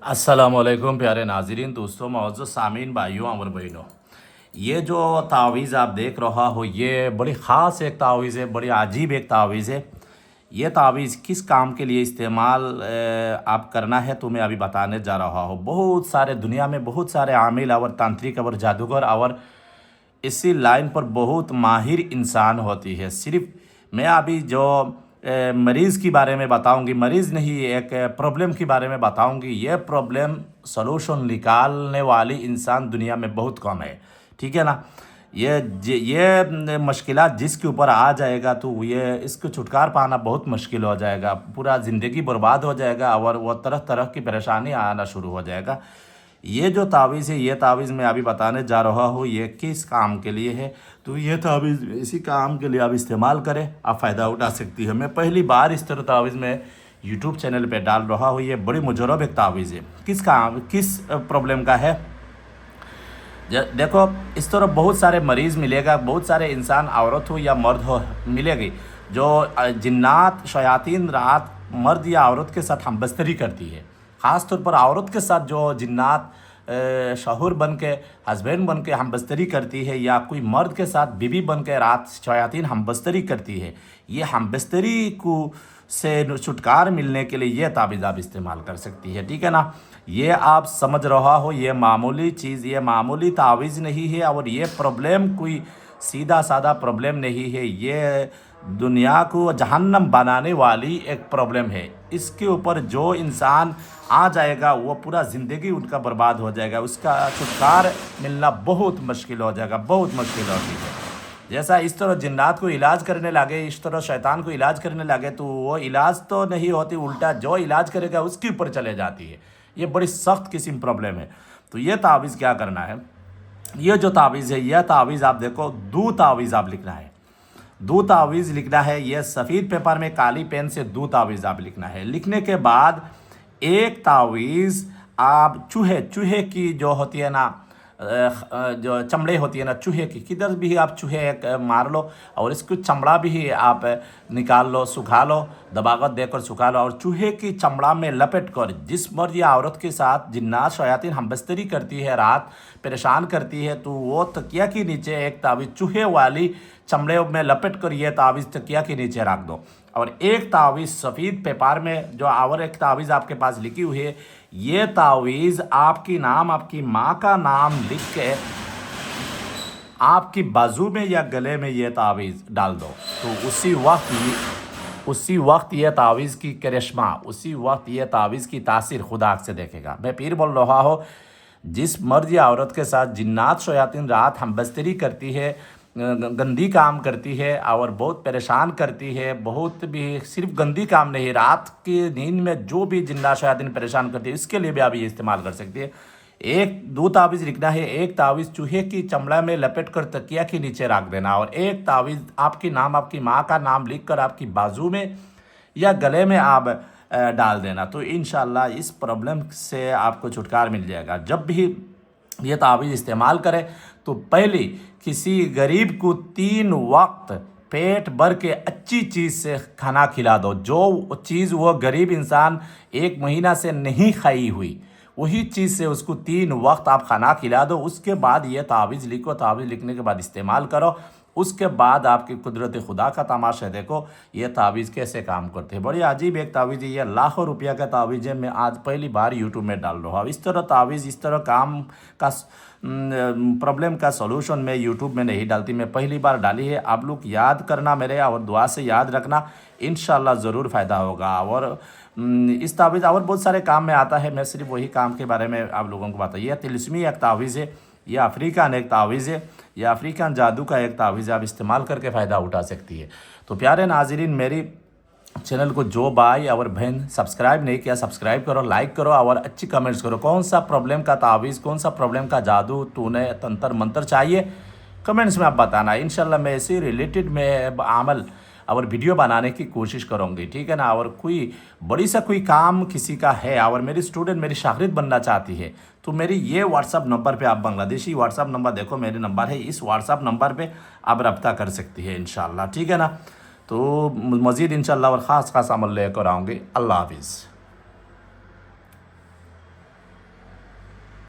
अस्सलामुअलैकुम प्यारे नाज़रीन, दोस्तों, मौजूद सामीन, भाइयों और बहनों। ये जो तावीज़ आप देख रहा हो, ये बड़ी ख़ास एक तावीज़ है, बड़ी अजीब एक तावीज़ है। ये तावीज़ किस काम के लिए इस्तेमाल आप करना है तो मैं अभी बताने जा रहा हूँ। बहुत सारे दुनिया में बहुत सारे आमिल और तांत्रिक और जादूगर और इसी लाइन पर बहुत माहिर इंसान होती है। सिर्फ मैं अभी जो मरीज़ के बारे में बताऊंगी, मरीज़ नहीं, एक प्रॉब्लम के बारे में बताऊंगी। ये प्रॉब्लम सलूशन निकालने वाली इंसान दुनिया में बहुत कम है, ठीक है ना। ये मुश्किलात जिसके ऊपर आ जाएगा तो ये इसको छुटकार पाना बहुत मुश्किल हो जाएगा, पूरा ज़िंदगी बर्बाद हो जाएगा और वो तरह तरह की परेशानी आना शुरू हो जाएगा। ये जो तावीज़ है, ये तावीज़ मैं अभी बताने जा रहा हूँ, ये किस काम के लिए है। तो ये तावीज़ इसी काम के लिए आप इस्तेमाल करें, आप फ़ायदा उठा सकती है। मैं पहली बार इस तरह तावीज़ में यूट्यूब चैनल पे डाल रहा हूँ। ये बड़ी मुजरब एक तावीज़ है। किस प्रॉब्लम का है, देखो, इस तरह बहुत सारे मरीज़ मिलेगा, बहुत सारे इंसान, औरत हो या मर्द हो, मिलेगी जो जिन्नात शयातीन रात मर्द या औरत के साथ हमबस्तरी करती है। ख़ास तौर पर औरत के साथ जो जिन्नात शहुर बन के, हस्बैंड बन के हमबस्तरी करती है, या कोई मर्द के साथ बीवी बन के रात शयातीन हमबस्तरी करती है, ये हमबस्तरी को से छुटकार मिलने के लिए ये तावीज़ आप इस्तेमाल कर सकती है, ठीक है ना। ये आप समझ रहा हो, ये मामूली चीज़, ये मामूली तावीज़ नहीं है और ये प्रॉब्लम कोई सीधा साधा प्रॉब्लम नहीं है। ये दुनिया को जहन्नम बनाने वाली एक प्रॉब्लम है। इसके ऊपर जो इंसान आ जाएगा वो पूरा ज़िंदगी उनका बर्बाद हो जाएगा, उसका छुटकार मिलना बहुत मुश्किल हो जाएगा, बहुत मुश्किल होती है। जैसा इस तरह जिन्नात को इलाज करने लगे, इस तरह शैतान को इलाज करने लगे, तो वो इलाज तो नहीं होती, उल्टा जो इलाज करेगा उसके ऊपर चले जाती है। ये बड़ी सख्त किस्म प्रॉब्लम है। तो ये तावीज़ क्या करना है, ये जो तावीज़ है, यह तावीज़ आप देखो, दो तावीज़ आप लिखना है, दो तावीज़ लिखना है। ये सफ़ेद पेपर में काली पेन से दो तावीज़ आप लिखना है। लिखने के बाद एक तावीज़ आप चूहे की जो होती है ना, जो चमड़े होती है ना चूहे की, किधर भी आप चूहे एक मार लो और इसको चमड़ा भी आप निकाल लो, सुखा लो, दबावत देकर सुखा लो और चूहे की चमड़ा में लपेट कर जिस मर्द या औरत के साथ जिन्नात शयातीन हमबस्तरी करती है, रात परेशान करती है, तो वो तकिया के नीचे एक तावीज़ चूहे वाली चमड़े में लपेट कर ये तावीज़ तकिया के नीचे रख दो। और एक तावीज़ सफ़ेद पेपर में जो और एक तावीज़ आपके पास लिखी हुई है, ये तावीज़ आपकी नाम, आपकी माँ का नाम लिख के आपकी बाजू में या गले में ये तावीज़ डाल दो। तो उसी वक्त ये तावीज़ की करिश्मा, उसी वक्त ये तावीज़ की तासीर खुदा से देखेगा। मैं फिर बोल रहा हूँ, जिस मर्द या औरत के साथ जिन्नात शयातीन रात हमबस्तरी करती है, गंदी काम करती है और बहुत परेशान करती है, बहुत भी सिर्फ गंदी काम नहीं, रात की नींद में जो भी जिन्नात शयातीन परेशान करती है, इसके लिए भी आप ये इस्तेमाल कर सकती है। दो तावीज़ लिखना है। एक तावीज़ चूहे की चमड़ा में लपेट कर तकिया के नीचे रख देना और एक तावीज़ आपकी नाम, आपकी माँ का नाम लिख कर आपकी बाजू में या गले में आप डाल देना। तो इंशाल्लाह इस प्रॉब्लम से आपको छुटकार मिल जाएगा। जब भी ये तावीज़ इस्तेमाल करें तो पहले किसी गरीब को 3 वक्त पेट भर के अच्छी चीज़ से खाना खिला दो। जो चीज़ वो गरीब इंसान 1 महीना से नहीं खाई हुई, वही चीज़ से उसको 3 वक्त आप खाना खिला दो। उसके बाद ये तावीज़ लिखो, तावीज़ लिखने के बाद इस्तेमाल करो। उसके बाद आपकी कुदरत खुदा का तमाशा देखो, ये तावीज़ कैसे काम करते हैं। बड़ी अजीब एक तावीज़ है, ये लाखों रुपया का तावीज़ है। मैं आज पहली बार यूट्यूब में डाल रहा हूँ। इस तरह तावीज़, इस तरह काम का प्रॉब्लम का सॉल्यूशन मैं यूट्यूब में नहीं डालती, मैं पहली बार डाली है। आप लोग याद करना मेरे और दुआ से याद रखना, इंशाल्लाह ज़रूर फ़ायदा होगा। और इस तावीज़ और बहुत सारे काम में आता है, मैं सिर्फ वही काम के बारे में आप लोगों को बताइए। यह तिलिस्मी एक तावीज़ है, यह अफ्रीकन एक तावीज़ है, यह अफ्रीकन जादू का एक तावीज़ आप इस्तेमाल करके फ़ायदा उठा सकती है। तो प्यारे नाज़रीन, मेरी चैनल को जो भाई और बहन सब्सक्राइब नहीं किया, सब्सक्राइब करो, लाइक करो और अच्छी कमेंट्स करो। कौन सा प्रॉब्लम का तावीज़, कौन सा प्रॉब्लम का जादू, तूने तंत्र मंत्र चाहिए, कमेंट्स में आप बताना। इंशाल्लाह मैं इसी रिलेटेड में अमल और वीडियो बनाने की कोशिश करूँगी, ठीक है ना। और कोई बड़ी सा कोई काम किसी का है और मेरी स्टूडेंट, मेरी शागिर्द बनना चाहती है, तो मेरी ये व्हाट्सअप नंबर पे आप, बांग्लादेशी व्हाट्सअप नंबर देखो, मेरे नंबर है, इस व्हाट्सअप नंबर पे आप रब्ता कर सकती है इंशाल्लाह, ठीक है ना। तो मज़ीद इंशाल्लाह और ख़ास अमल लेकर आऊँगी। अल्लाह हाफिज़।